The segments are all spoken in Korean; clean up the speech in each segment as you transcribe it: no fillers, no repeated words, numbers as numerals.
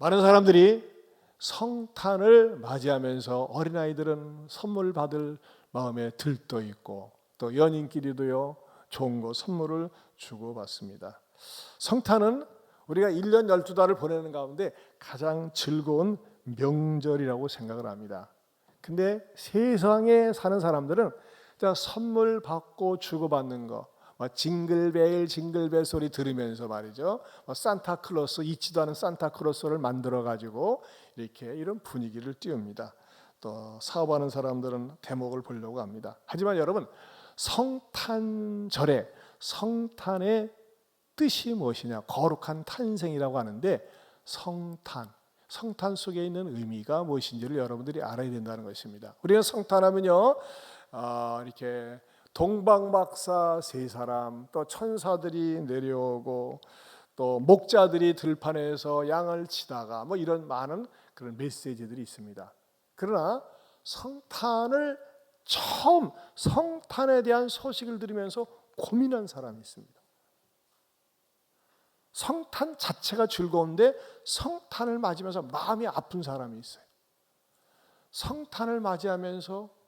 많은 사람들이 성탄을 맞이하면서 어린아이들은 선물 받을 마음에 들떠 있고 또 연인끼리도요 좋은 거 선물을 주고받습니다. 성탄은 우리가 1년 12달을 보내는 가운데 가장 즐거운 명절이라고 생각을 합니다. 근데 세상에 사는 사람들은 선물 받고 주고받는 거 징글벨 징글벨 소리 들으면서 말이죠, 산타클로스, 있지도 않은 산타클로스를 만들어 가지고 이렇게 이런 분위기를 띄웁니다. 또 사업하는 사람들은 대목을 보려고 합니다. 하지만 여러분, 성탄절에 성탄의 뜻이 무엇이냐? 거룩한 탄생이라고 하는데 성탄 속에 있는 의미가 무엇인지를 여러분들이 알아야 된다는 것입니다. 우리가 성탄하면요 이렇게 동방박사 세 사람, 또 천사들이 내려오고 또 목자들이 들판에서 양을 치다가 이런 많은 그런 메시지들이 있습니다. 그러나 성탄에 대한 소식을 들으면서 고민한 사람이 있습니다. 성탄 자체가 즐거운데 성탄을 맞으면서 마음이 아픈 사람이 있어요. 성탄을 맞이하면서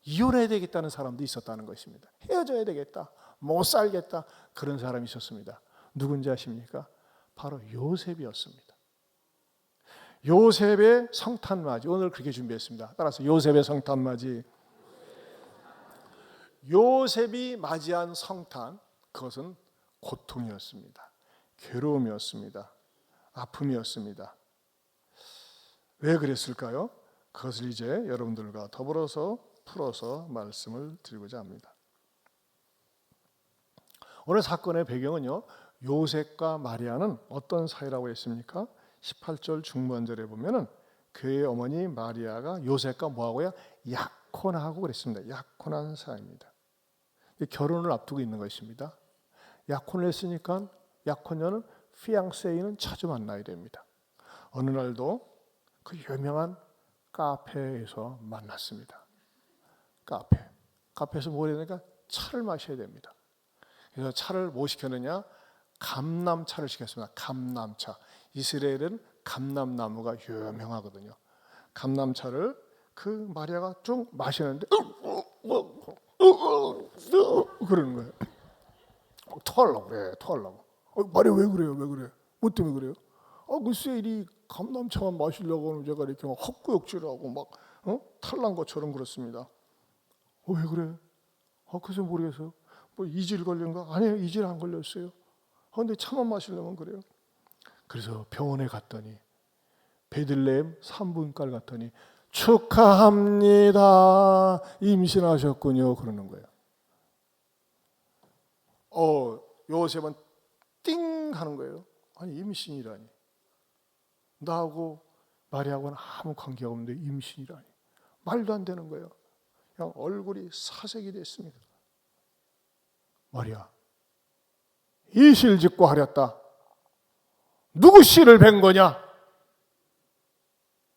이혼해야 되겠다는 사람도 있었다는 것입니다. 헤어져야 되겠다, 못 살겠다, 그런 사람이 있었습니다. 누군지 아십니까? 바로 요셉이었습니다. 요셉의 성탄맞이, 오늘 그렇게 준비했습니다. 따라서 요셉의 성탄맞이. 요셉이 맞이한 성탄, 그것은 고통이었습니다. 괴로움이었습니다. 아픔이었습니다. 왜 그랬을까요? 그것을 이제 여러분들과 더불어서 풀어서 말씀을 드리고자 합니다. 오늘 사건의 배경은요, 요셉과 마리아는 어떤 사이라고 했습니까? 18절 중반절에 보면은 그의 어머니 마리아가 요셉과 뭐하고요? 약혼하고 그랬습니다. 약혼한 사이입니다. 결혼을 앞두고 있는 것입니다. 약혼을 했으니까 약혼녀는 피앙세이는 자주 만나야 됩니다. 어느 날도 그 유명한 카페에서 만났습니다. 카페에서 뭘 해야 되니까 차를 마셔야 됩니다. 그래서 차를 뭐 시켰느냐? 감람차를 시켰습니다. 감람차. 이스라엘은 감람나무가 유명하거든요. 감람차를 그 마리아가 쭉 마시는데 그러는 거예요. 토하려고 그래, 토하려고. 마리아 왜 그래요? 왜 그래? 뭐 때문에 그래요? 글쎄 이 감람차만 마시려고 하는 제가 이렇게 막 헛구역질하고 막 탈난 것처럼 그렇습니다. 왜 그래? 글쎄 모르겠어요. 이질 걸린가? 아니에요, 이질 안 걸렸어요. 근데 차만 마시려면 그래요. 그래서 병원에 갔더니 베들레헴 산부인과를 갔더니 축하합니다, 임신하셨군요, 그러는 거예요. 요셉은 띵 하는 거예요. 아니 임신이라니, 나하고 마리아하고는 아무 관계가 없는데 임신이라니, 말도 안 되는 거예요. 그냥 얼굴이 사색이 됐습니다. 마리아, 이실 짓고 하렸다. 누구 씨를 뵌 거냐?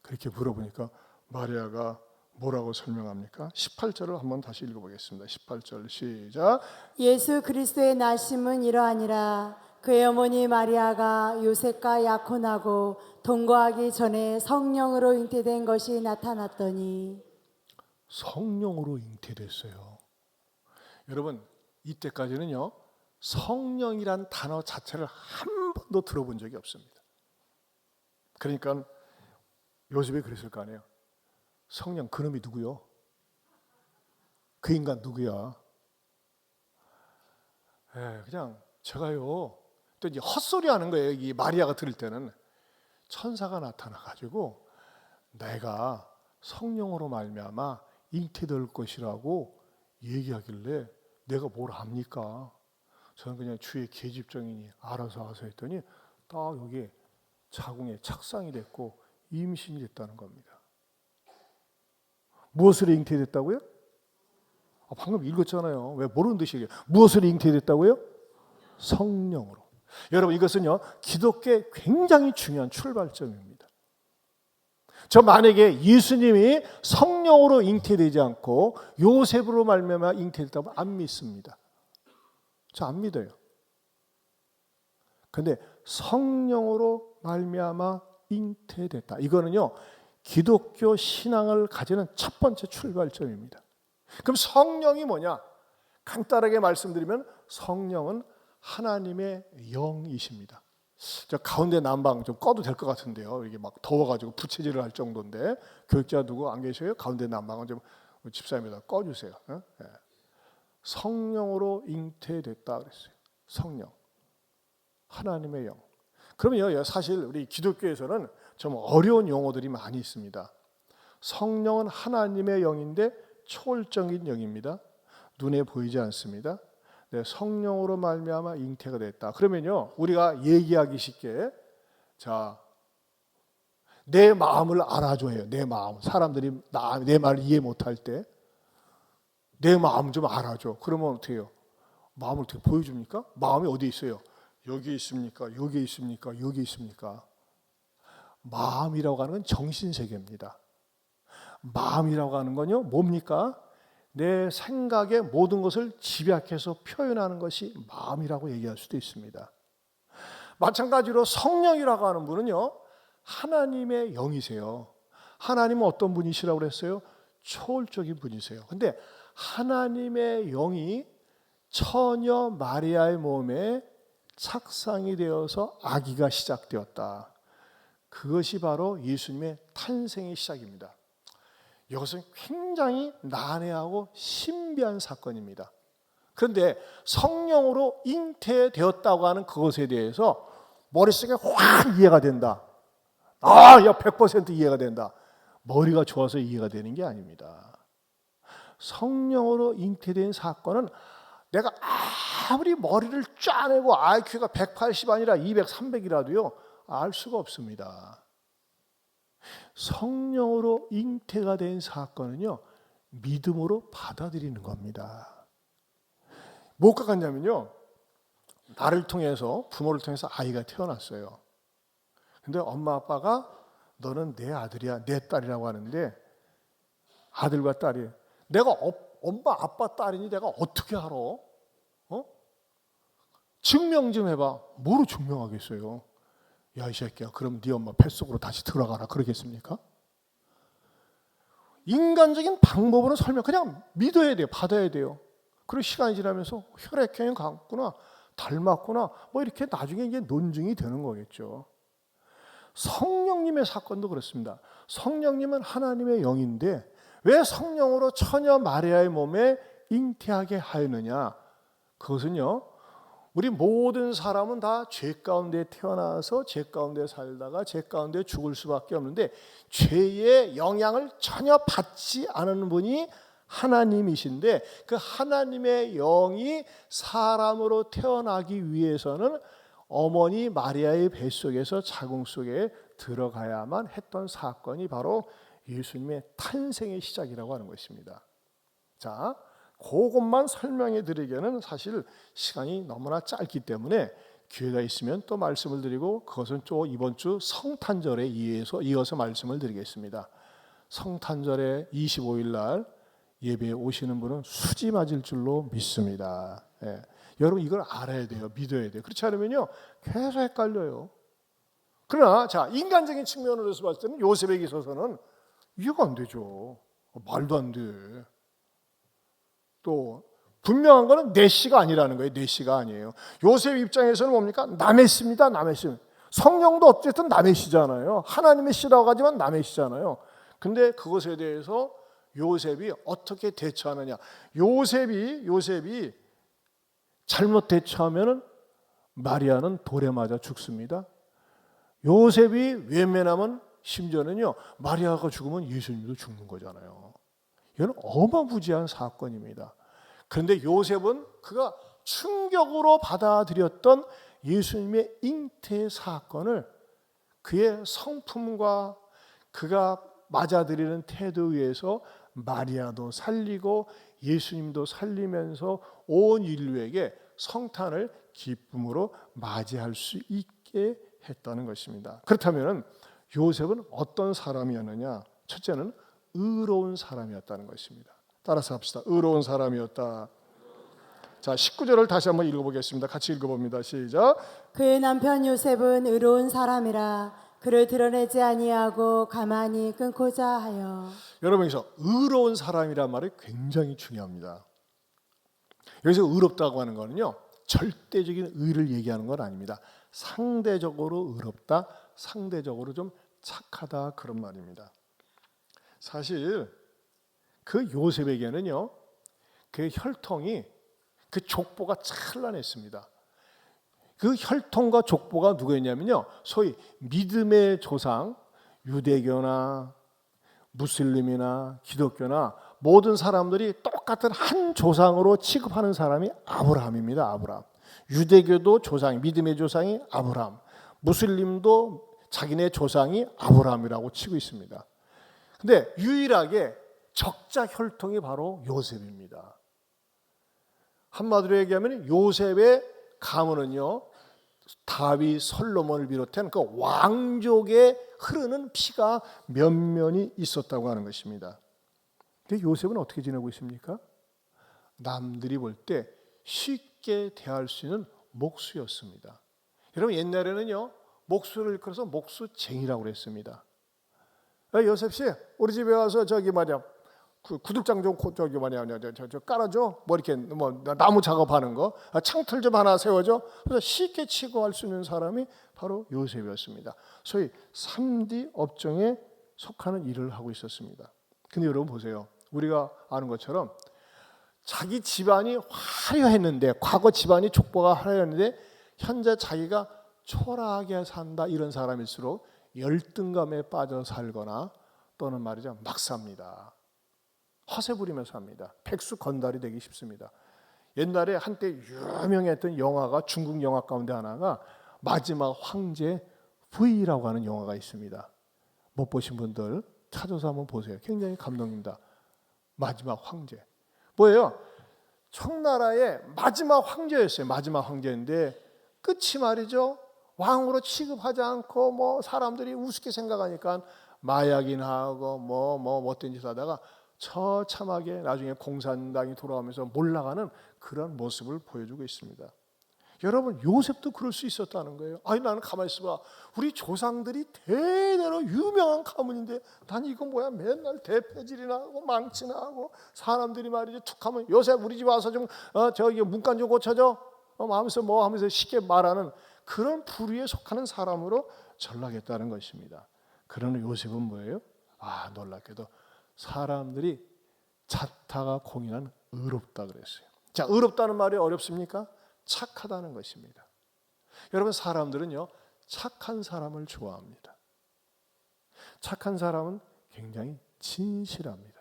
그렇게 물어보니까 마리아가 뭐라고 설명합니까? 18절을 한번 다시 읽어보겠습니다. 18절 시작. 예수 그리스도의 나심은 이러하니라. 그의 어머니 마리아가 요셉과 약혼하고 동거하기 전에 성령으로 잉태된 것이 나타났더니. 성령으로 잉태됐어요. 여러분, 이때까지는요 성령이란 단어 자체를 한 번도 들어본 적이 없습니다. 그러니까 요셉이 그랬을 거 아니에요. 성령, 그놈이 누구요? 그 인간 누구야? 그냥 제가요, 또 이제 헛소리 하는 거예요. 이 마리아가 들을 때는 천사가 나타나가지고 내가 성령으로 말미암아 잉태될 것이라고 얘기하길래 내가 뭘 합니까? 저는 그냥 주의 계집종이니 알아서 하서 했더니 딱 여기 자궁에 착상이 됐고 임신이 됐다는 겁니다. 무엇으로 잉태됐다고요? 방금 읽었잖아요. 왜 모르는 듯이 얘기해요. 무엇으로 잉태됐다고요? 성령으로. 여러분, 이것은요 기독교의 굉장히 중요한 출발점입니다. 저 만약에 예수님이 성령으로 잉태되지 않고 요셉으로 말미암아 잉태됐다고 안 믿습니다. 저 안 믿어요. 근데 성령으로 말미암아 잉태됐다. 이거는요, 기독교 신앙을 가지는 첫 번째 출발점입니다. 그럼 성령이 뭐냐? 간단하게 말씀드리면 성령은 하나님의 영이십니다. 저 가운데 난방 좀 꺼도 될 것 같은데요. 이게 막 더워가지고 부채질을 할 정도인데 교육자 누구 안 계셔요? 가운데 난방은 좀 집사님이다 꺼주세요. 네. 성령으로 잉태됐다 그랬어요. 성령, 하나님의 영. 그러면요, 사실 우리 기독교에서는 좀 어려운 용어들이 많이 있습니다. 성령은 하나님의 영인데 초월적인 영입니다. 눈에 보이지 않습니다. 네, 성령으로 말미암아 잉태가 됐다. 그러면요, 우리가 얘기하기 쉽게 내 마음을 알아줘요. 내 마음. 사람들이 내 말을 이해 못할 때 내 마음 좀 알아줘. 그러면 어떻게 해요? 마음을 어떻게 보여줍니까? 마음이 어디 있어요? 여기 있습니까? 여기 있습니까? 여기 있습니까? 마음이라고 하는 건 정신세계입니다. 마음이라고 하는 건요, 뭡니까? 내 생각의 모든 것을 집약해서 표현하는 것이 마음이라고 얘기할 수도 있습니다. 마찬가지로 성령이라고 하는 분은요, 하나님의 영이세요. 하나님은 어떤 분이시라고 그랬어요? 초월적인 분이세요. 근데 하나님의 영이 처녀 마리아의 몸에 착상이 되어서 아기가 시작되었다. 그것이 바로 예수님의 탄생의 시작입니다. 이것은 굉장히 난해하고 신비한 사건입니다. 그런데 성령으로 잉태되었다고 하는 그것에 대해서 머릿속에 확 이해가 된다. 야 100% 이해가 된다. 머리가 좋아서 이해가 되는 게 아닙니다. 성령으로 잉태된 사건은 내가 아무리 머리를 짜내고 IQ가 180 아니라 200, 300이라도요 알 수가 없습니다. 성령으로 잉태가 된 사건은요, 믿음으로 받아들이는 겁니다. 뭐가 같냐면요, 나를 통해서, 부모를 통해서 아이가 태어났어요. 근데 엄마 아빠가 너는 내 아들이야, 내 딸이라고 하는데, 아들과 딸이 내가 엄마 아빠 딸이니 내가 어떻게 알아? 증명 좀 해봐. 뭐로 증명하겠어요? 야, 이 새끼야, 그럼 네 엄마 뱃속으로 다시 들어가라 그러겠습니까? 인간적인 방법으로 설명, 그냥 믿어야 돼요. 받아야 돼요. 그리고 시간이 지나면서 혈액형이 같구나, 닮았구나, 뭐 이렇게 나중에 이제 논증이 되는 거겠죠. 성령님의 사건도 그렇습니다. 성령님은 하나님의 영인데 왜 성령으로 처녀 마리아의 몸에 잉태하게 하였느냐? 그것은요, 우리 모든 사람은 다 죄 가운데 태어나서 죄 가운데 살다가 죄 가운데 죽을 수밖에 없는데 죄의 영향을 전혀 받지 않은 분이 하나님이신데 그 하나님의 영이 사람으로 태어나기 위해서는 어머니 마리아의 뱃속에서 자궁 속에 들어가야만 했던 사건이 바로 예수님의 탄생의 시작이라고 하는 것입니다. 자, 그것만 설명해 드리기에는 사실 시간이 너무나 짧기 때문에 기회가 있으면 또 말씀을 드리고 그것은 또 이번 주 성탄절에 이어서 말씀을 드리겠습니다. 성탄절에 25일 날 예배에 오시는 분은 수지 맞을 줄로 믿습니다. 예. 여러분 이걸 알아야 돼요. 믿어야 돼요. 그렇지 않으면요 계속 헷갈려요. 그러나 자, 인간적인 측면으로서 봤을 때는 요셉에게 있어서는 이해가 안 되죠. 말도 안 돼. 또 분명한 거는 내 씨가 아니라는 거예요. 내 씨가 아니에요. 요셉 입장에서는 뭡니까? 남의 씨입니다. 남의 씨. 성령도 어쨌든 남의 씨잖아요. 하나님의 씨라고 하지만 남의 씨잖아요. 근데 그것에 대해서 요셉이 어떻게 대처하느냐? 요셉이 잘못 대처하면은 마리아는 돌에 맞아 죽습니다. 요셉이 외면하면 심지어는요 마리아가 죽으면 예수님도 죽는 거잖아요. 이건 어마무지한 사건입니다. 그런데 요셉은 그가 충격으로 받아들였던 예수님의 잉태 사건을 그의 성품과 그가 맞아들이는 태도에 의해서 마리아도 살리고 예수님도 살리면서 온 인류에게 성탄을 기쁨으로 맞이할 수 있게 했다는 것입니다. 그렇다면 요셉은 어떤 사람이었느냐? 첫째는 의로운 사람이었다는 것입니다. 따라서 합시다. 의로운 사람이었다. 자, 19절을 다시 한번 읽어보겠습니다. 같이 읽어봅니다. 시작. 그의 남편 요셉은 의로운 사람이라 그를 드러내지 아니하고 가만히 끊고자 하여. 여러분, 여기서 의로운 사람이란 말이 굉장히 중요합니다. 여기서 의롭다고 하는 거는요, 절대적인 의를 얘기하는 건 아닙니다. 상대적으로 의롭다, 상대적으로 좀 착하다, 그런 말입니다. 사실 그 요셉에게는요, 그 혈통이, 그 족보가 찬란했습니다. 그 혈통과 족보가 누구였냐면요, 소위 믿음의 조상, 유대교나 무슬림이나 기독교나 모든 사람들이 똑같은 한 조상으로 취급하는 사람이 아브라함입니다. 아브라함. 유대교도 조상이, 믿음의 조상이 아브라함, 무슬림도 자기네 조상이 아브라함이라고 치고 있습니다. 근데 유일하게 적자 혈통이 바로 요셉입니다. 한마디로 얘기하면 요셉의 가문은요, 다윗, 솔로몬을 비롯한 그 왕족에 흐르는 피가 면면이 있었다고 하는 것입니다. 근데 요셉은 어떻게 지내고 있습니까? 남들이 볼 때 쉽게 대할 수 있는 목수였습니다. 여러분, 옛날에는요, 목수를 일컬어서 목수쟁이라고 그랬습니다. 요셉 씨, 우리 집에 와서 저기 말이야, 그 구들장 좀 저기 뭐냐 저 깔아줘. 뭐 이렇게 뭐 나무 작업하는 거, 창틀 좀 하나 세워줘. 그래서 쉽게 치고 할 수 있는 사람이 바로 요셉이었습니다. 소위 3D 업종에 속하는 일을 하고 있었습니다. 근데 여러분 보세요. 우리가 아는 것처럼 자기 집안이 화려했는데, 과거 집안이 족보가 화려했는데 현재 자기가 초라하게 산다, 이런 사람일수록 열등감에 빠져 살거나 또는 말이죠, 막 삽니다. 허세 부리면서 삽니다. 백수 건달이 되기 쉽습니다. 옛날에 한때 유명했던 영화가, 중국 영화 가운데 하나가 마지막 황제 V라고 하는 영화가 있습니다. 못 보신 분들 찾아서 한번 보세요. 굉장히 감동입니다. 마지막 황제. 뭐예요? 청나라의 마지막 황제였어요. 마지막 황제인데 끝이 말이죠, 왕으로 취급하지 않고 뭐 사람들이 우습게 생각하니까 마약이나 하고 뭐 어떤 짓을 하다가 처참하게 나중에 공산당이 돌아오면서 몰락하는 그런 모습을 보여주고 있습니다. 여러분, 요셉도 그럴 수 있었다는 거예요. 아니, 나는 가만히 있어봐. 우리 조상들이 대대로 유명한 가문인데 난 이거 뭐야, 맨날 대패질이나 하고 망치나 하고, 사람들이 말이죠, 툭하면 요셉 우리 집 와서 좀 저기 문간 좀 고쳐줘 하면서 뭐 하면서 쉽게 말하는 그런 부류에 속하는 사람으로 전락했다는 것입니다. 그러나 요셉은 뭐예요? 놀랍게도 사람들이 자타가 공인한 의롭다 그랬어요. 자, 의롭다는 말이 어렵습니까? 착하다는 것입니다. 여러분, 사람들은요, 착한 사람을 좋아합니다. 착한 사람은 굉장히 진실합니다.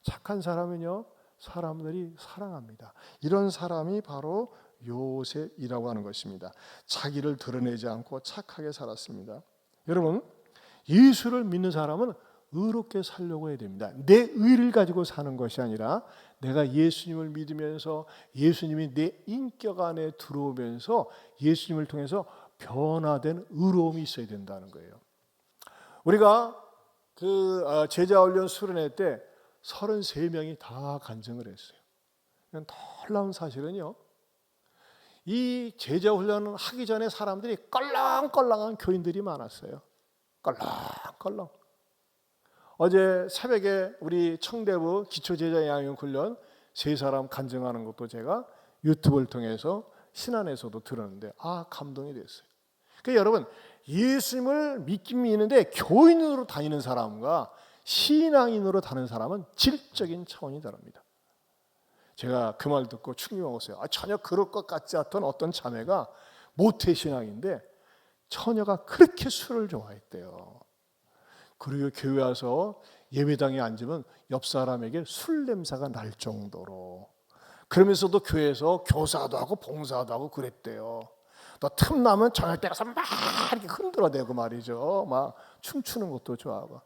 착한 사람은요, 사람들이 사랑합니다. 이런 사람이 바로 요셉이라고 하는 것입니다. 자기를 드러내지 않고 착하게 살았습니다. 여러분, 예수를 믿는 사람은 의롭게 살려고 해야 됩니다. 내 의를 가지고 사는 것이 아니라 내가 예수님을 믿으면서 예수님이 내 인격 안에 들어오면서 예수님을 통해서 변화된 의로움이 있어야 된다는 거예요. 우리가 그 제자훈련 수련회 때 33명이 다 간증을 했어요. 놀라운 사실은요, 이 제자훈련을 하기 전에 사람들이 껄렁껄렁한 교인들이 많았어요. 껄렁껄렁. 어제 새벽에 우리 청대부 기초제자 양육훈련 3사람 간증하는 것도 제가 유튜브를 통해서 신안에서도 들었는데 감동이 됐어요. 그러니까 여러분, 예수님을 믿긴 믿는데 교인으로 다니는 사람과 신앙인으로 다니는 사람은 질적인 차원이 다릅니다. 제가 그 말 듣고 충격먹었어요. 전혀 그럴 것 같지 않던 어떤 자매가 모태신앙인데 처녀가 그렇게 술을 좋아했대요. 그리고 교회 와서 예배당에 앉으면 옆 사람에게 술 냄새가 날 정도로, 그러면서도 교회에서 교사도 하고 봉사도 하고 그랬대요. 또 틈나면 저녁 때 가서 막 이렇게 흔들어대고 말이죠. 막 춤추는 것도 좋아하고.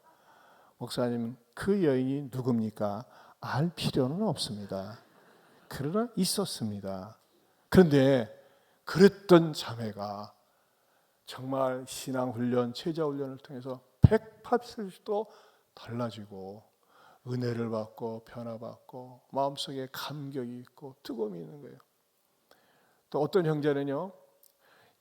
목사님, 그 여인이 누굽니까? 알 필요는 없습니다. 그러나 있었습니다. 그런데 그랬던 자매가 정말 신앙훈련, 제자훈련을 통해서 180도 달라지고 은혜를 받고 변화받고 마음속에 감격이 있고 뜨거움이 있는 거예요. 또 어떤 형제는요,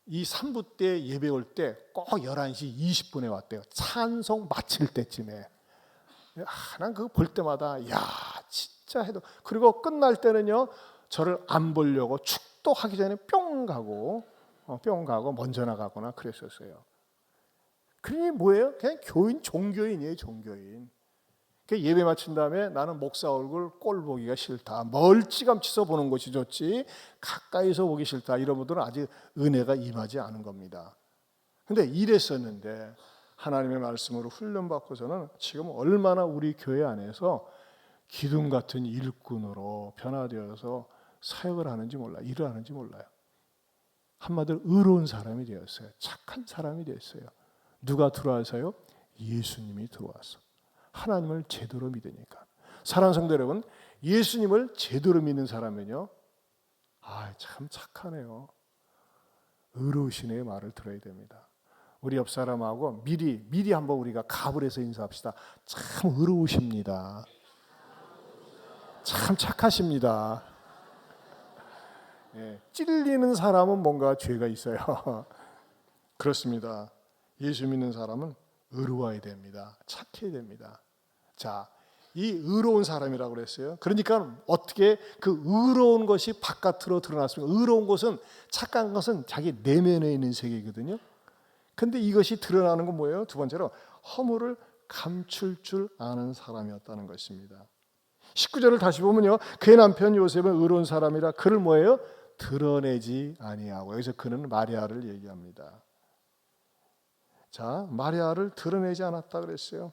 이 3부 때 예배 올 때 꼭 11시 20분에 왔대요. 찬송 마칠 때쯤에. 난 그거 볼 때마다 야 진짜 해도, 그리고 끝날 때는요 저를 안 보려고 축도하기 전에 뿅 가고 먼저 나가거나 그랬었어요. 그게 뭐예요? 그냥 교인, 종교인이에요, 종교인. 예배 마친 다음에 나는 목사 얼굴 꼴 보기가 싫다, 멀찌감치서 보는 것이 좋지 가까이서 보기 싫다, 이런 분들은 아직 은혜가 임하지 않은 겁니다. 근데 이랬었는데 하나님의 말씀으로 훈련받고서는 지금 얼마나 우리 교회 안에서 기둥 같은 일꾼으로 변화되어서 사역을 하는지 몰라요. 일을 하는지 몰라요. 한마디로 의로운 사람이 되었어요. 착한 사람이 되었어요. 누가 들어와서요? 예수님이 들어와서. 하나님을 제대로 믿으니까. 사랑하는 성도 여러분, 예수님을 제대로 믿는 사람은요, 참 착하네요, 의로우시네의 말을 들어야 됩니다. 우리 옆 사람하고 미리 한번 우리가 갑을 해서 인사합시다. 참 의로우십니다. 참 착하십니다. 찔리는 사람은 뭔가 죄가 있어요. 그렇습니다. 예수 믿는 사람은 의로워야 됩니다. 착해야 됩니다. 자, 이 의로운 사람이라고 그랬어요. 그러니까 어떻게 그 의로운 것이 바깥으로 드러났습니까? 의로운 것은, 착한 것은 자기 내면에 있는 세계거든요. 근데 이것이 드러나는 건 뭐예요? 두 번째로 허물을 감출 줄 아는 사람이었다는 것입니다. 19절을 다시 보면요, 그의 남편 요셉은 의로운 사람이라 그를 뭐예요? 드러내지 아니하고. 여기서 그는 마리아를 얘기합니다. 자, 마리아를 드러내지 않았다 그랬어요.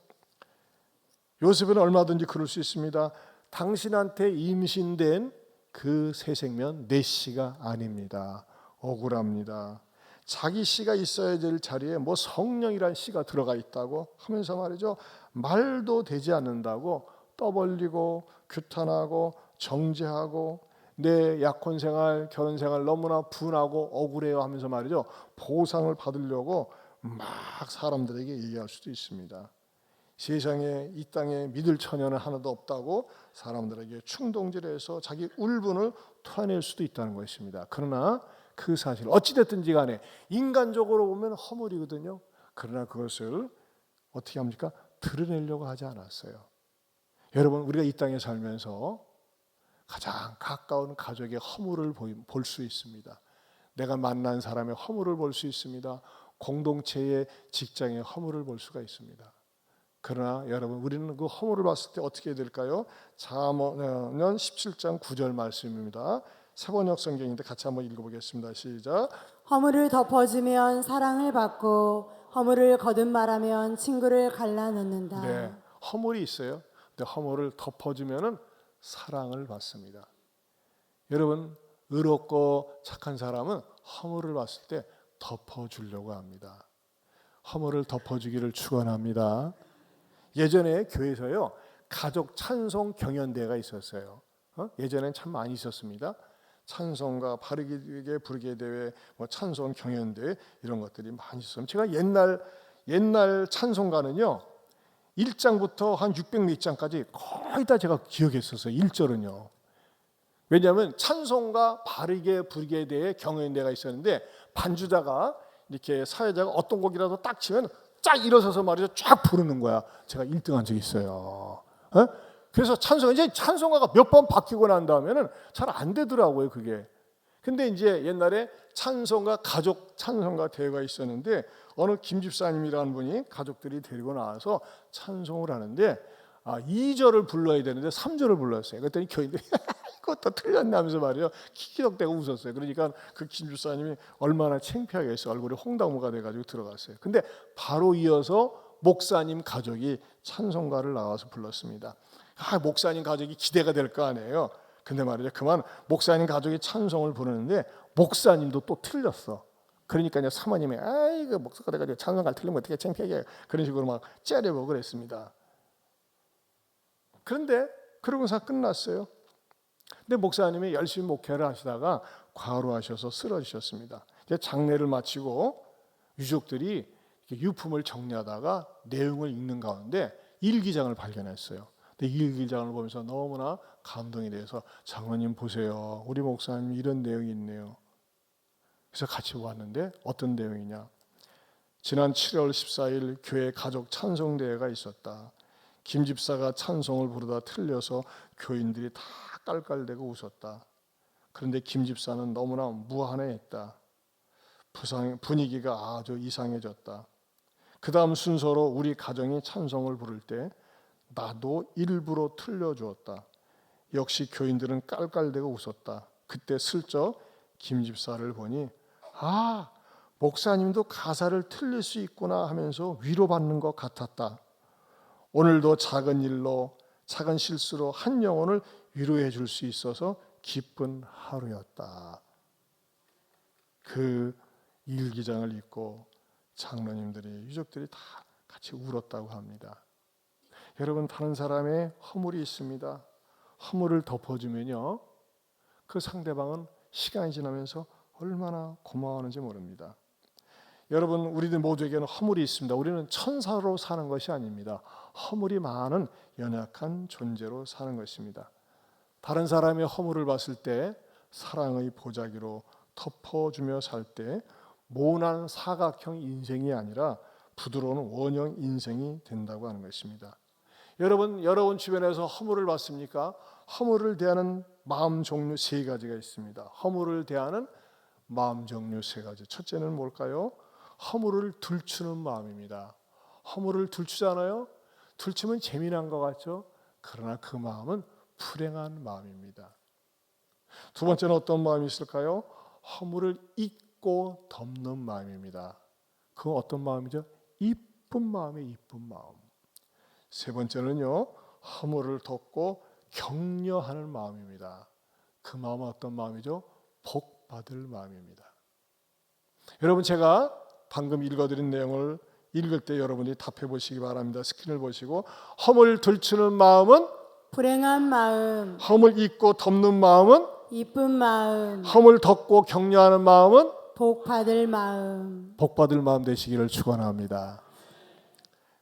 요셉은 얼마든지 그럴 수 있습니다. 당신한테 임신된 그 새 생명 내 씨가 아닙니다. 억울합니다. 자기 씨가 있어야 될 자리에 뭐 성령이란 씨가 들어가 있다고 하면서 말이죠, 말도 되지 않는다고 떠벌리고 규탄하고 정죄하고 내 약혼 생활, 결혼 생활 너무나 분하고 억울해요 하면서 말이죠, 보상을 받으려고 막 사람들에게 얘기할 수도 있습니다. 세상에, 이 땅에 믿을 처녀는 하나도 없다고 사람들에게 충동질해서 자기 울분을 토해낼 수도 있다는 것입니다. 그러나 그 사실 어찌됐든지 간에 인간적으로 보면 허물이거든요. 그러나 그것을 어떻게 합니까? 드러내려고 하지 않았어요. 여러분, 우리가 이 땅에 살면서 가장 가까운 가족의 허물을 볼 수 있습니다. 내가 만난 사람의 허물을 볼 수 있습니다. 공동체의, 직장의 허물을 볼 수가 있습니다. 그러나 여러분, 우리는 그 허물을 봤을 때 어떻게 해야 될까요? 잠언 17장 9절 말씀입니다. 세번역 성경인데 같이 한번 읽어보겠습니다. 시작. 허물을 덮어주면 사랑을 받고 허물을 거듭말하면 친구를 갈라놓는다. 네, 허물이 있어요. 근데 허물을 덮어주면은 사랑을 받습니다. 여러분, 의롭고 착한 사람은 허물을 봤을 때 덮어주려고 합니다. 허물을 덮어주기를 축원합니다. 예전에 교회에서요, 가족 찬송 경연대회가 있었어요. 예전엔 참 많이 있었습니다. 찬송가 바르게 부르게 대회, 뭐 찬송 경연대회, 이런 것들이 많이 있었어요. 제가 옛날 찬송가는요, 1장부터 한 600몇 장까지 거의 다 제가 기억했었어요. 1절은요. 왜냐하면 찬송가 바르게 부르게 대회 경연대회가 있었는데, 반주자가 이렇게 사회자가 어떤 곡이라도 딱 치면 쫙 일어서서 말이죠, 쫙 부르는 거야. 제가 1등한 적이 있어요. 그래서 찬송가가 몇 번 바뀌고 난 다음에는 잘 안 되더라고요, 그게. 근데 이제 옛날에 가족 찬송가 대회가 있었는데, 어느 김 집사님이라는 분이 가족들이 데리고 나와서 찬송을 하는데, 2절을 불러야 되는데 3절을 불렀어요. 그랬더니 교인들이 그것도 틀렸네 하면서 말이에요, 키키덕대고 웃었어요. 그러니까 그 김 집사님이 얼마나 창피하게 했어요. 얼굴이 홍당무가 돼가지고 들어갔어요. 근데 바로 이어서 목사님 가족이 찬송가를 나와서 불렀습니다. 목사님 가족이 기대가 될 거 아니에요. 근데 말이죠, 그만 목사님 가족이 찬송을 부르는데 목사님도 또 틀렸어. 그러니까 이제 사모님이 아이고, 목사가 돼가지고 찬송가를 틀리면 어떻게 창피하게 해요. 그런 식으로 막 째려보고 그랬습니다. 그런데 그러고서 끝났어요. 근데 목사님이 열심히 목회를 하시다가 과로하셔서 쓰러지셨습니다. 이제 장례를 마치고 유족들이 유품을 정리하다가 내용을 읽는 가운데 일기장을 발견했어요. 근데 일기장을 보면서 너무나 감동이 돼서, 장로님 보세요, 우리 목사님 이런 내용이 있네요. 그래서 같이 왔는데 어떤 내용이냐. 지난 7월 14일 교회 가족 찬송대회가 있었다. 김 집사가 찬송을 부르다 틀려서 교인들이 다 깔깔대고 웃었다. 그런데 김 집사는 너무나 무한해했다. 분위기가 아주 이상해졌다. 그 다음 순서로 우리 가정이 찬송을 부를 때 나도 일부러 틀려주었다. 역시 교인들은 깔깔대고 웃었다. 그때 슬쩍 김 집사를 보니 목사님도 가사를 틀릴 수 있구나 하면서 위로받는 것 같았다. 오늘도 작은 일로 작은 실수로 한 영혼을 위로해 줄 수 있어서 기쁜 하루였다. 그 일기장을 읽고 장로님들이 유족들이 다 같이 울었다고 합니다. 여러분, 다른 사람의 허물이 있습니다. 허물을 덮어주면요, 그 상대방은 시간이 지나면서 얼마나 고마워하는지 모릅니다. 여러분, 우리들 모두에게는 허물이 있습니다. 우리는 천사로 사는 것이 아닙니다. 허물이 많은 연약한 존재로 사는 것입니다. 다른 사람의 허물을 봤을 때 사랑의 보자기로 덮어주며 살 때 모난 사각형 인생이 아니라 부드러운 원형 인생이 된다고 하는 것입니다. 여러분 주변에서 허물을 봤습니까? 허물을 대하는 마음 종류 세 가지가 있습니다. 허물을 대하는 마음 종류 세 가지. 첫째는 뭘까요? 허물을 들추는 마음입니다. 허물을 들추잖아요. 들추면 재미난 것 같죠? 그러나 그 마음은 불행한 마음입니다. 두 번째는 어떤 마음이 있을까요? 허물을 잊고 덮는 마음입니다. 그건 어떤 마음이죠? 이쁜 마음이에요. 이쁜 마음. 세 번째는요, 허물을 덮고 격려하는 마음입니다. 그 마음은 어떤 마음이죠? 복 받을 마음입니다. 여러분, 제가 방금 읽어드린 내용을 읽을 때 여러분이 답해 보시기 바랍니다. 스크린을 보시고, 허물 들추는 마음은 불행한 마음, 허물 잊고 덮는 마음은 이쁜 마음, 허물 덮고 격려하는 마음은 복 받을 마음. 복 받을 마음 되시기를 축원합니다.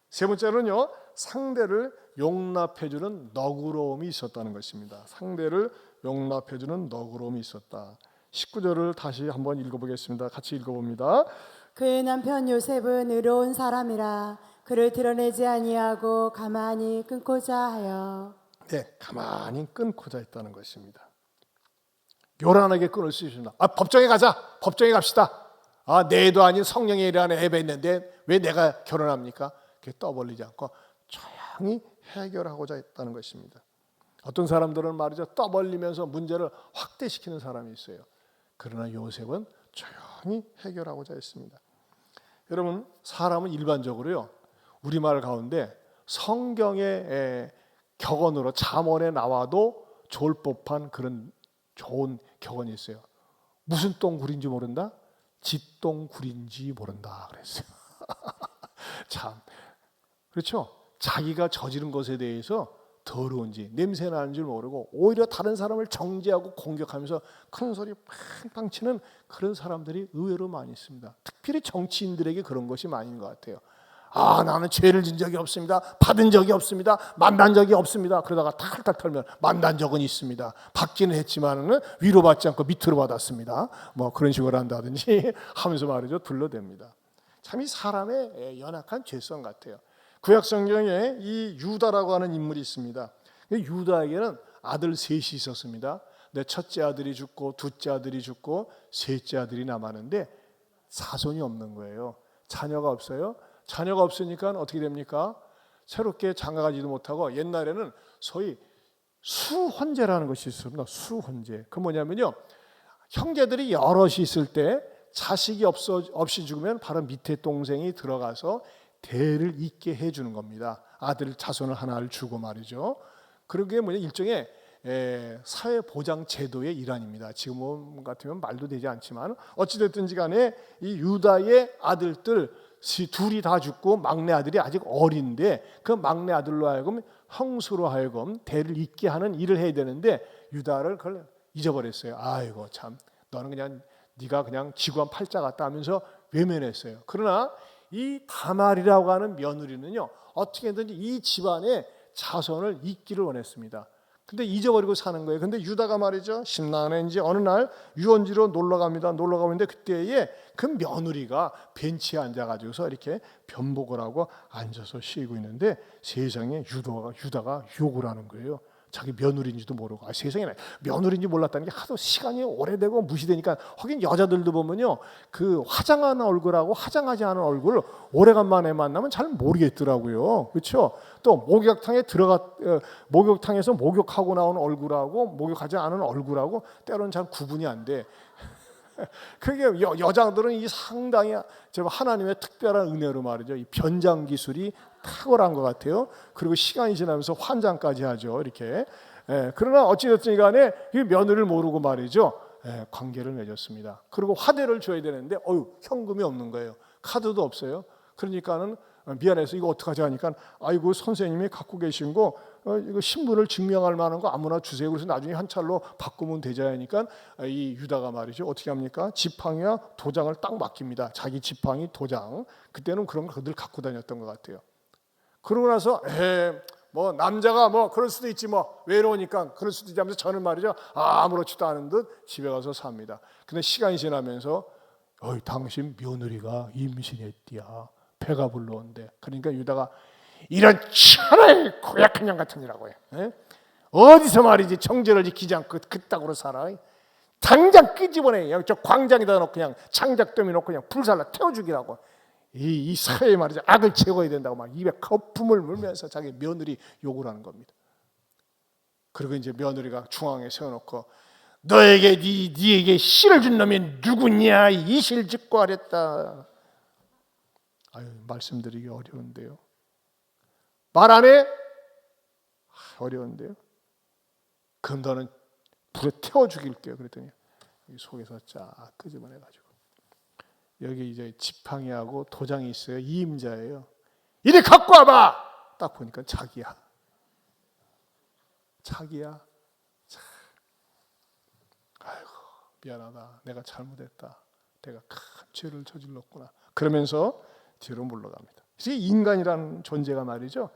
세 번째는요, 상대를 용납해주는 너그러움이 있었다는 것입니다. 상대를 용납해주는 너그러움이 있었다. 19절을 다시 한번 읽어보겠습니다. 같이 읽어봅니다. 그의 남편 요셉은 의로운 사람이라 그를 드러내지 아니하고 가만히 끊고자 하여. 네, 가만히 끊고자 했다는 것입니다. 요란하게 끊을 수 있습니다. 법정에 가자. 법정에 갑시다. 내도 아닌 성령의 일하는 애가 있는데 왜 내가 결혼합니까? 그렇게 떠벌리지 않고 조용히 해결하고자 했다는 것입니다. 어떤 사람들은 말이죠, 떠벌리면서 문제를 확대시키는 사람이 있어요. 그러나 요셉은 조용히 해결하고자 했습니다. 여러분, 사람은 일반적으로요, 우리말 가운데 성경의 격언으로 잠언에 나와도 좋을 법한 그런 좋은 격언이 있어요. 무슨 똥굴인지 모른다? 쥐똥굴인지 모른다 그랬어요. 참, 그렇죠? 자기가 저지른 것에 대해서 더러운지 냄새 나는 줄 모르고 오히려 다른 사람을 정죄하고 공격하면서 큰 소리 팡팡 치는 그런 사람들이 의외로 많이 있습니다. 특별히 정치인들에게 그런 것이 많은 것 같아요. 나는 죄를 진 적이 없습니다. 받은 적이 없습니다. 만난 적이 없습니다. 그러다가 탈탈 털면 만난 적은 있습니다. 받기는 했지만은 위로받지 않고 밑으로 받았습니다. 뭐 그런 식으로 한다든지 하면서 말이죠, 둘러댑니다. 참 이 사람의 연약한 죄성 같아요. 구약 성경에 이 유다라고 하는 인물이 있습니다. 유다에게는 아들 셋이 있었습니다. 첫째 아들이 죽고 둘째 아들이 죽고 셋째 아들이 남았는데 자손이 없는 거예요. 자녀가 없어요. 자녀가 없으니까 어떻게 됩니까? 새롭게 장가가지도 못하고 옛날에는 소위 수혼제라는 것이 있습니다. 수혼제. 그 뭐냐면요, 형제들이 여럿이 있을 때 자식이 없이 죽으면 바로 밑에 동생이 들어가서 대를 잇게 해주는 겁니다. 아들 자손을 하나를 주고 말이죠. 그게 뭐냐, 일종의 사회보장 제도의 일환입니다. 지금 같으면 말도 되지 않지만 어찌됐든지 간에 이 유다의 아들들 둘이 다 죽고 막내 아들이 아직 어린데 그 막내 아들로 하여금 형수로 하여금 대를 잇게 하는 일을 해야 되는데 유다를 그걸 잊어버렸어요. 아이고 참, 너는 그냥 네가 그냥 지구한 팔자 같다 하면서 외면했어요. 그러나 이 다말이라고 하는 며느리는요, 어떻게든지 이 집안의 자손을 잇기를 원했습니다. 근데 잊어버리고 사는 거예요. 근데 유다가 말이죠, 심란한지 어느 날 유원지로 놀러 갑니다. 놀러 가는데 그때에 그 며느리가 벤치에 앉아가지고서 이렇게 변복을 하고 앉아서 쉬고 있는데 세상에 유다가 욕을 하는 거예요. 자기 며느리인지도 모르고. 세상에 며느리인지 몰랐다는 게 하도 시간이 오래되고 무시되니까. 하긴 여자들도 보면요, 그 화장하는 얼굴하고 화장하지 않은 얼굴을 오래간만에 만나면 잘 모르겠더라고요. 그렇죠? 또 목욕탕에서 목욕하고 나온 얼굴하고 목욕하지 않은 얼굴하고 때로는 잘 구분이 안 돼. 그게 여자들은 이 상당히 하나님의 특별한 은혜로 말이죠, 이 변장 기술이 탁월한 것 같아요. 그리고 시간이 지나면서 환장까지 하죠, 이렇게. 그러나 어찌됐든 간에 이 며느리를 모르고 말이죠, 관계를 맺었습니다. 그리고 화대를 줘야 되는데 현금이 없는 거예요. 카드도 없어요. 그러니까는 미안해서 이거 어떡하지 하니까, 아이고 선생님이 갖고 계신 거 이거 신분을 증명할 만한 거 아무나 주세요. 그래서 나중에 한 찰로 바꾸면 되자 하니까 이 유다가 말이죠, 어떻게 합니까? 지팡이와 도장을 딱 맡깁니다. 자기 지팡이, 도장. 그때는 그런 거 늘 갖고 다녔던 것 같아요. 그러고 나서 뭐 남자가 뭐 그럴 수도 있지, 뭐 외로우니까 그럴 수도 있지 하면서 저는 말이죠, 아무렇지도 않은 듯 집에 가서 삽니다. 근데 시간이 지나면서 당신 며느리가 임신했디야. 배가 불러온대. 그러니까 유다가 이런 천하의 고약한 년 같은 이라고 해. 어디서 말이지 정절을 지키지 않고 그따구로 살아. 당장 끄집어내. 저 광장에다 놓고 그냥 장작더미 놓고 그냥 불살라 태워 죽이라고. 이 사회에 말이죠, 악을 제거해야 된다고 막 입에 거품을 물면서 자기 며느리 욕을 하는 겁니다. 그리고 이제 며느리가 중앙에 세워놓고, 너에게 네에게 씨를 준 놈이 누구냐? 이 실 짓고 하랬다. 말씀드리기 어려운데요. 말 안 해? 어려운데요. 그럼 너는 불에 태워 죽일게요. 그랬더니 속에서 쫙 끄집어내가지고, 여기 이제 지팡이하고 도장이 있어요. 이임자예요. 이리 갖고 와봐. 딱 보니까 자기야. 아이고 미안하다. 내가 잘못했다. 내가 큰 죄를 저질렀구나. 그러면서 뒤로 물러갑니다. 인간이라는 존재가 말이죠,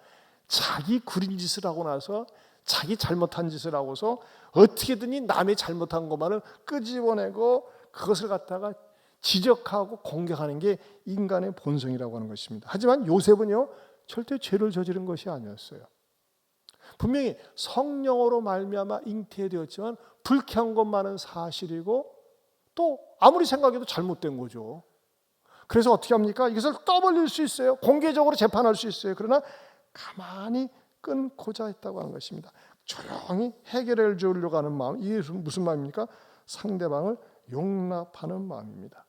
자기 구린 짓을 하고 나서, 자기 잘못한 짓을 하고서 어떻게든지 남의 잘못한 것만을 끄집어내고 그것을 갖다가 지적하고 공격하는 게 인간의 본성이라고 하는 것입니다. 하지만 요셉은요, 절대 죄를 저지른 것이 아니었어요. 분명히 성령으로 말미암아 잉태되었지만 불쾌한 것만은 사실이고, 또 아무리 생각해도 잘못된 거죠. 그래서 어떻게 합니까? 이것을 떠벌릴 수 있어요. 공개적으로 재판할 수 있어요. 그러나 가만히 끊고자 했다고 하는 것입니다. 조용히 해결해 주려고 하는 마음. 이게 무슨 마음입니까? 상대방을 용납하는 마음입니다.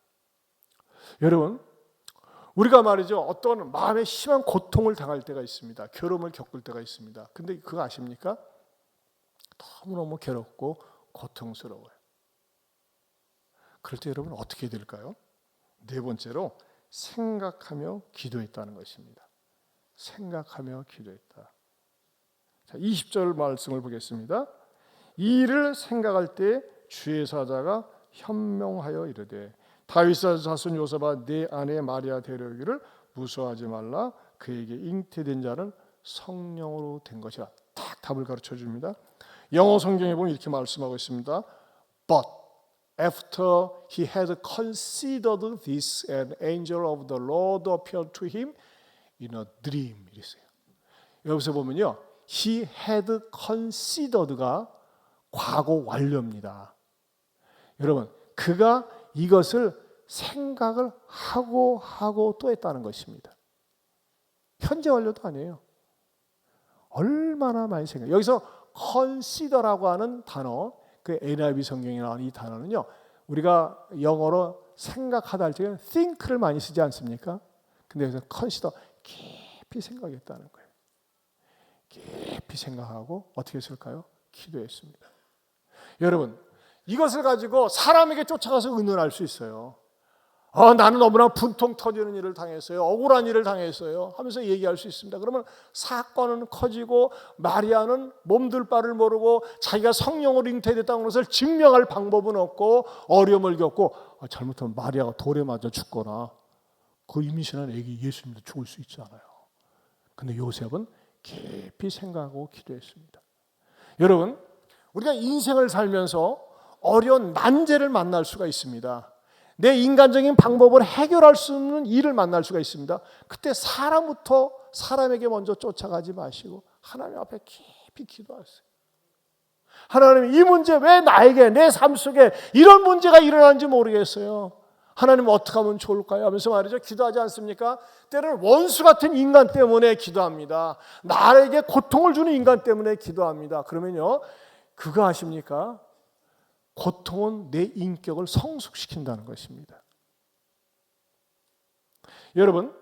여러분, 우리가 말이죠, 어떤 마음에 심한 고통을 당할 때가 있습니다. 괴로움을 겪을 때가 있습니다. 근데 그거 아십니까? 너무너무 괴롭고 고통스러워요. 그럴 때 여러분 어떻게 해야 될까요? 네 번째로 생각하며 기도했다는 것입니다. 생각하며 기도했다. 자, 20절 말씀을 보겠습니다. 이 일을 생각할 때 주의 사자가 현명하여 이르되, 다윗의 자손 요셉아, 내 아내 마리아 데려오기를 무서워하지 말라. 그에게 잉태된 자는 성령으로 된 것이라. 딱 답을 가르쳐 줍니다. 영어 성경에 보면 이렇게 말씀하고 있습니다. But after he had considered this, an angel of the Lord appeared to him in a dream. 이랬어요. 여기서 보면요, he had considered가 과거 완료입니다. 여러분, 그가 이것을 생각을 하고 또 했다는 것입니다. 현재 완료도 아니에요. 얼마나 많이 생각. 여기서 consider라고 하는 단어, 그 NIV 성경에 나오는 이 단어는요, 우리가 영어로 생각하다 할 때는 think를 많이 쓰지 않습니까? 근데 여기서 consider, 깊이 생각했다는 거예요. 깊이 생각하고 어떻게 했을까요? 기도했습니다. 여러분, 이것을 가지고 사람에게 쫓아가서 의논할 수 있어요. 나는 너무나 분통 터지는 일을 당했어요. 억울한 일을 당했어요. 하면서 얘기할 수 있습니다. 그러면 사건은 커지고, 마리아는 몸둘 바를 모르고 자기가 성령으로 잉태됐다는 것을 증명할 방법은 없고 어려움을 겪고, 잘못하면 마리아가 돌에 맞아 죽거나 그 임신한 아기 예수님도 죽을 수 있잖아요. 근데 요셉은 깊이 생각하고 기도했습니다. 여러분, 우리가 인생을 살면서 어려운 난제를 만날 수가 있습니다. 내 인간적인 방법으로 해결할 수 없는 일을 만날 수가 있습니다. 그때 사람에게 먼저 쫓아가지 마시고 하나님 앞에 깊이 기도하세요. 하나님, 이 문제 왜 나에게, 내 삶 속에 이런 문제가 일어나는지 모르겠어요. 하나님 어떻게 하면 좋을까요? 하면서 말이죠, 기도하지 않습니까? 때로는 원수 같은 인간 때문에 기도합니다. 나에게 고통을 주는 인간 때문에 기도합니다. 그러면요, 그거 아십니까? 고통은 내 인격을 성숙시킨다는 것입니다. 여러분,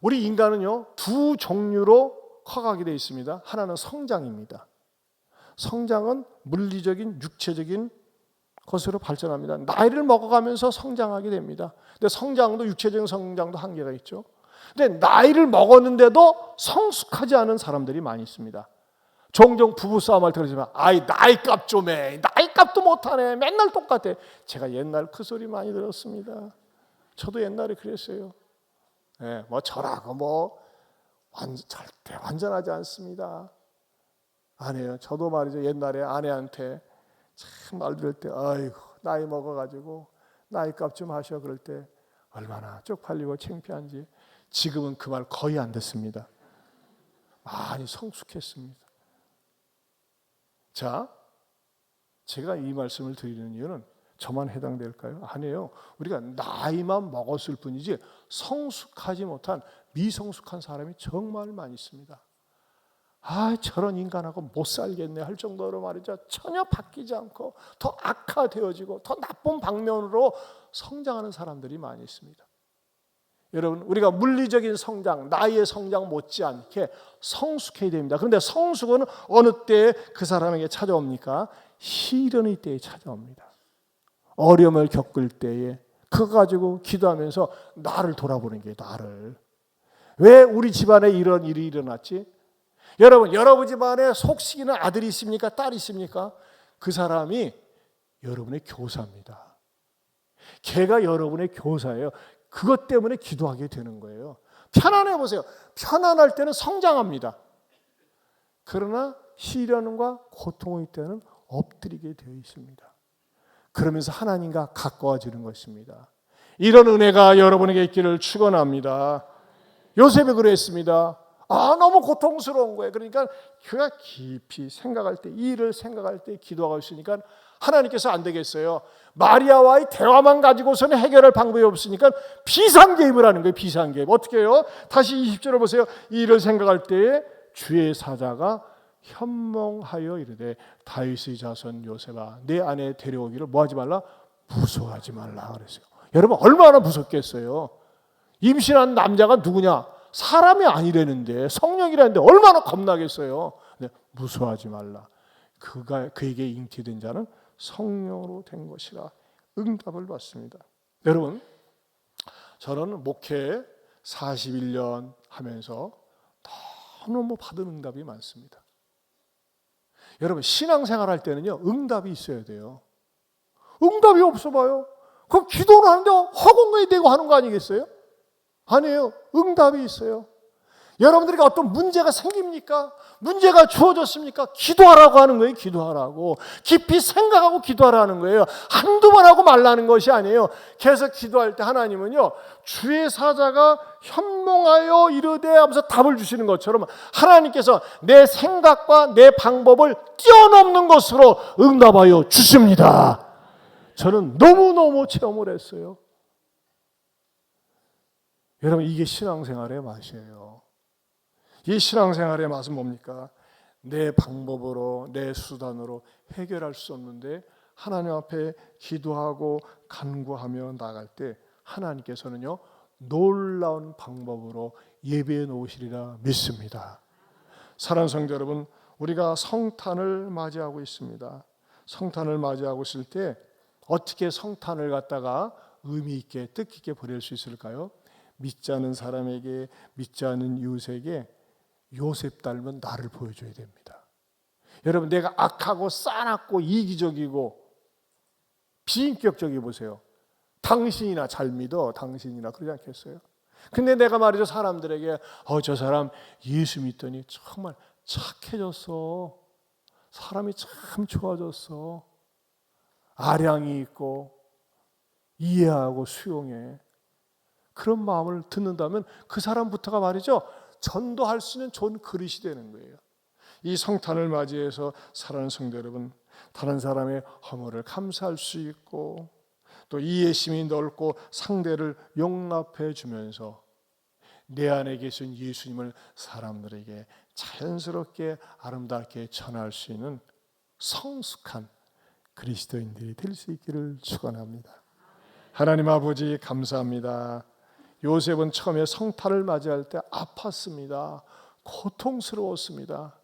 우리 인간은요, 두 종류로 커가게 되어 있습니다. 하나는 성장입니다. 성장은 물리적인, 육체적인 것으로 발전합니다. 나이를 먹어가면서 성장하게 됩니다. 근데 성장도, 육체적인 성장도 한계가 있죠. 근데 나이를 먹었는데도 성숙하지 않은 사람들이 많이 있습니다. 종종 부부싸움할 때 그러지만, 아이, 나이값 좀 해. 나이값도 못하네. 맨날 똑같아. 제가 옛날 그 소리 많이 들었습니다. 저도 옛날에 그랬어요. 네, 뭐 저라고 절대 완전하지 않습니다. 아니에요. 저도 말이죠, 옛날에 아내한테 참 말 들을 때, 아이고, 나이 먹어가지고 나이값 좀 하셔 그럴 때 얼마나 쪽팔리고 창피한지. 지금은 그 말 거의 안 듣습니다. 많이 성숙했습니다. 자, 제가 이 말씀을 드리는 이유는 저만 해당될까요? 아니에요. 우리가 나이만 먹었을 뿐이지 성숙하지 못한, 미성숙한 사람이 정말 많이 있습니다. 아, 저런 인간하고 못 살겠네 할 정도로 말이죠, 전혀 바뀌지 않고 더 악화되어지고 더 나쁜 방면으로 성장하는 사람들이 많이 있습니다. 여러분, 우리가 물리적인 성장, 나이의 성장 못지않게 성숙해야 됩니다. 그런데 성숙은 어느 때에 그 사람에게 찾아옵니까? 시련의 때에 찾아옵니다. 어려움을 겪을 때에 그거 가지고 기도하면서 나를 돌아보는 게, 나를. 왜 우리 집안에 이런 일이 일어났지? 여러분 집안에 속식이는 아들이 있습니까? 딸이 있습니까? 그 사람이 여러분의 교사입니다. 걔가 여러분의 교사예요. 그것 때문에 기도하게 되는 거예요. 편안해 보세요. 편안할 때는 성장합니다. 그러나 시련과 고통의 때는 엎드리게 되어 있습니다. 그러면서 하나님과 가까워지는 것입니다. 이런 은혜가 여러분에게 있기를 축원합니다. 요셉이 그랬습니다. 너무 고통스러운 거예요. 그러니까 그가 깊이 생각할 때, 이 일을 생각할 때 기도하고 있으니까 하나님께서 안 되겠어요. 마리아와의 대화만 가지고서는 해결할 방법이 없으니까 비상개입을 하는 거예요. 비상개입. 어떻게 해요? 다시 20절을 보세요. 이 일을 생각할 때에 주의 사자가 현몽하여 이르되, 다윗의 자손 요셉아, 내 아내 데려오기를 뭐하지 말라? 무서워하지 말라 그랬어요. 여러분, 얼마나 무섭겠어요? 임신한 남자가 누구냐? 사람이 아니라는데, 성령이라는데 얼마나 겁나겠어요. 근데 무서워하지 말라. 그에게 잉태된 자는 성령으로 된 것이라 응답을 받습니다. 여러분, 저는 목회 41년 하면서 너무 받은 응답이 많습니다. 여러분, 신앙생활 할 때는요, 응답이 있어야 돼요. 응답이 없어 봐요. 그럼 기도를 하는데 허공에 대고 하는 거 아니겠어요? 아니에요. 응답이 있어요. 여러분들에게 어떤 문제가 생깁니까? 문제가 주어졌습니까? 기도하라고 하는 거예요. 기도하라고. 깊이 생각하고 기도하라는 거예요. 한두 번 하고 말라는 것이 아니에요. 계속 기도할 때 하나님은요, 주의 사자가 현몽하여 이르되 하면서 답을 주시는 것처럼 하나님께서 내 생각과 내 방법을 뛰어넘는 것으로 응답하여 주십니다. 저는 너무너무 체험을 했어요. 여러분, 이게 신앙생활의 맛이에요. 이 신앙생활의 맛은 뭡니까? 내 방법으로, 내 수단으로 해결할 수 없는데 하나님 앞에 기도하고 간구하며 나갈 때 하나님께서는요, 놀라운 방법으로 예배해 놓으시리라 믿습니다. 사랑하는 성도 여러분, 우리가 성탄을 맞이하고 있습니다. 성탄을 맞이하고 있을 때 어떻게 성탄을 갖다가 의미 있게, 뜻깊게 보낼 수 있을까요? 믿지 않은 사람에게, 믿지 않은 이웃에게 요셉 닮은 나를 보여줘야 됩니다. 여러분, 내가 악하고 싸납고 이기적이고 비인격적이 보세요. 당신이나 잘 믿어, 당신이나 그러지 않겠어요? 근데 내가 말이죠, 사람들에게 저 사람 예수 믿더니 정말 착해졌어, 사람이 참 좋아졌어. 아량이 있고 이해하고 수용해. 그런 마음을 듣는다면 그 사람부터가 말이죠, 전도할 수 있는 좋은 그릇이 되는 거예요. 이 성탄을 맞이해서 사랑하는 성도 여러분, 다른 사람의 허물을 감사할 수 있고 또 이해심이 넓고 상대를 용납해 주면서 내 안에 계신 예수님을 사람들에게 자연스럽게 아름답게 전할 수 있는 성숙한 그리스도인들이 될 수 있기를 축원합니다. 하나님 아버지 감사합니다. 요셉은 처음에 성탄을 맞이할 때 아팠습니다. 고통스러웠습니다.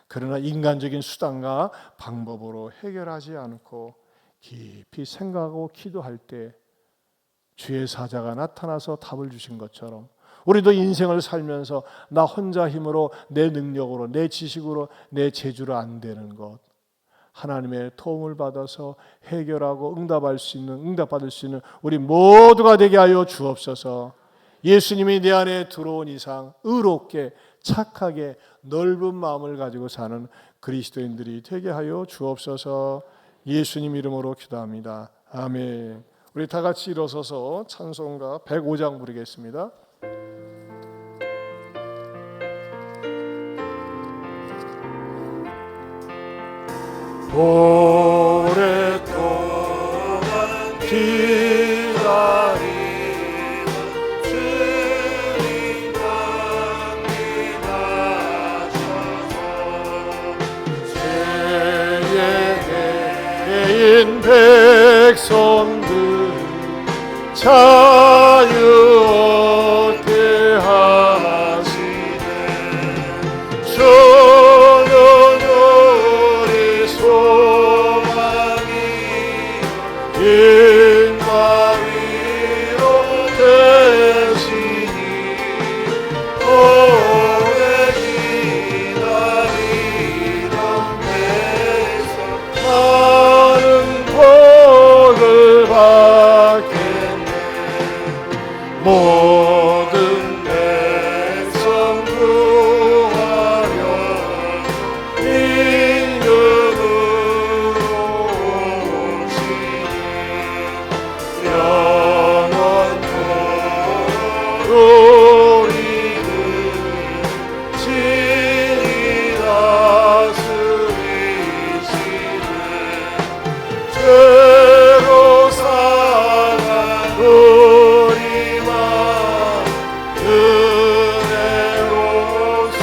그러나 인간적인 수단과 방법으로 해결하지 않고 깊이 생각하고 기도할 때 주의 사자가 나타나서 답을 주신 것처럼 우리도 인생을 살면서 나 혼자 힘으로, 내 능력으로, 내 지식으로, 내 재주로 안 되는 것, 하나님의 도움을 받아서 해결하고 응답받을 수 있는 우리 모두가 되게 하여 주옵소서. 예수님이 내 안에 들어온 이상 의롭게 착하게 넓은 마음을 가지고 사는 그리스도인들이 되게 하여 주옵소서. 예수님 이름으로 기도합니다. 아멘. 우리 다 같이 일어서서 찬송가 105장 부르겠습니다. 오랫동안 기다리는 주님 감기 마셔서 세계인 백성들 자유 얻게 하시네. 주는 우리 소망이 인과 위로 되시니 오래 기다리던 백성 많은 복을 받겠네. 모든 백성 구하려 인격으로 오시니 영원토록 우리를 친히 다스리시네. 죄로 상한 우리 마음 은혜로서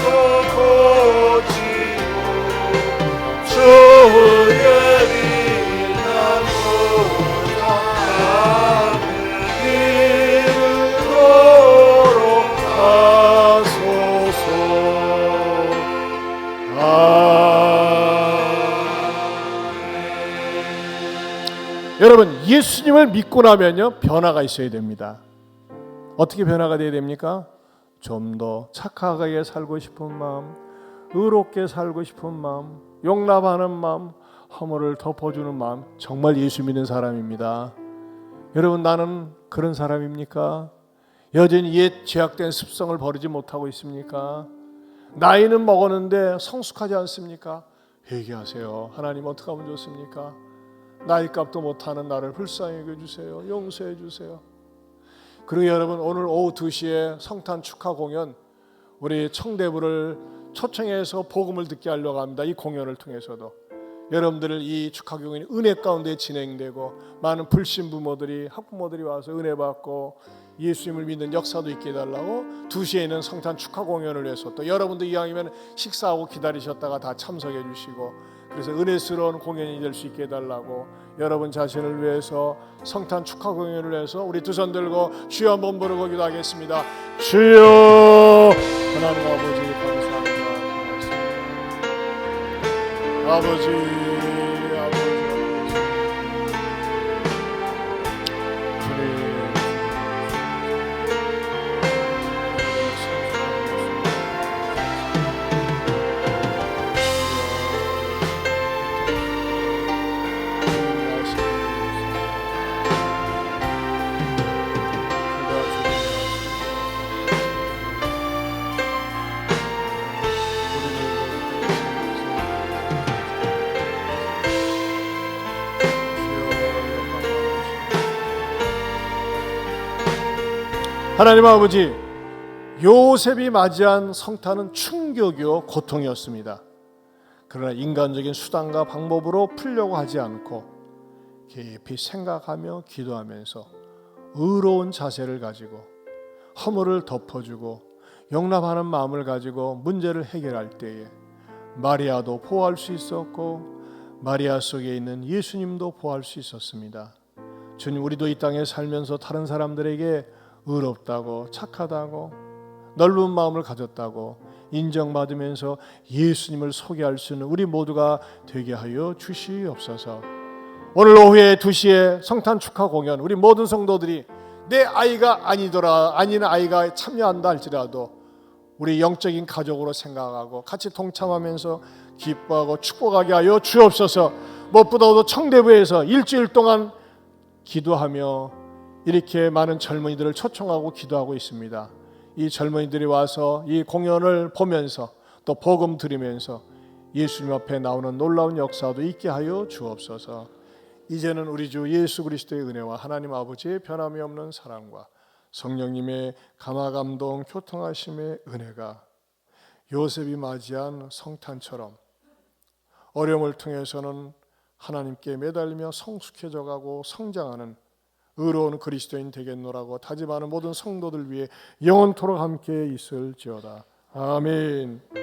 고치고 주의 빛난 보좌 이르도록 하소서. 여러분, 예수님을 믿고 나면요 변화가 있어야 됩니다. 어떻게 변화가 돼야 됩니까? 좀 더 착하게 살고 싶은 마음, 의롭게 살고 싶은 마음, 용납하는 마음, 허물을 덮어주는 마음, 정말 예수 믿는 사람입니다. 여러분, 나는 그런 사람입니까? 여전히 옛 죄악된 습성을 버리지 못하고 있습니까? 나이는 먹었는데 성숙하지 않습니까? 회개하세요. 하나님 어떻게 하면 좋습니까? 나이값도 못하는 나를 불쌍히 여겨주세요. 용서해 주세요. 그리고 여러분, 오늘 오후 2시에 성탄 축하 공연, 우리 청대부를 초청해서 복음을 듣게 하려고 합니다. 이 공연을 통해서도 여러분들을 이 축하 공연이 은혜 가운데 진행되고 많은 불신부모들이, 학부모들이 와서 은혜 받고 예수님을 믿는 역사도 있게 해달라고 2시에는 성탄 축하 공연을 해서 또 여러분들 이왕이면 식사하고 기다리셨다가 다 참석해 주시고, 그래서 은혜스러운 공연이 될 수 있게 해달라고 여러분 자신을 위해서 성탄 축하 공연을 해서 우리 두 손 들고 주여 한번 부르고 기도하겠습니다. 주여. 하나님 아버지 감사합니다. 아버지 주님, 하나님 아버지, 요셉이 맞이한 성탄은 충격이요 고통이었습니다. 그러나 인간적인 수단과 방법으로 풀려고 하지 않고 깊이 생각하며 기도하면서 의로운 자세를 가지고 허물을 덮어주고 용납하는 마음을 가지고 문제를 해결할 때에 마리아도 보호할 수 있었고 마리아 속에 있는 예수님도 보호할 수 있었습니다. 주님, 우리도 이 땅에 살면서 다른 사람들에게 의롭다고 착하다고 넓은 마음을 가졌다고 인정받으면서 예수님을 소개할 수 있는 우리 모두가 되게 하여 주시옵소서. 오늘 오후에 2시에 성탄 축하 공연, 우리 모든 성도들이 내 아이가 아닌 아이가 참여한다 할지라도 우리 영적인 가족으로 생각하고 같이 동참하면서 기뻐하고 축복하게 하여 주옵소서. 무엇보다도 청대부에서 일주일 동안 기도하며 이렇게 많은 젊은이들을 초청하고 기도하고 있습니다. 이 젊은이들이 와서 이 공연을 보면서 또 복음 들으면서 예수님 앞에 나오는 놀라운 역사도 있게 하여 주옵소서. 이제는 우리 주 예수 그리스도의 은혜와 하나님 아버지의 변함이 없는 사랑과 성령님의 감화감동 교통하심의 은혜가 요셉이 맞이한 성탄처럼 어려움을 통해서는 하나님께 매달리며 성숙해져 가고 성장하는 의로운 그리스도인 되겠노라고 다짐하는 모든 성도들 위해 영원토록 함께 있을지어다. 아멘.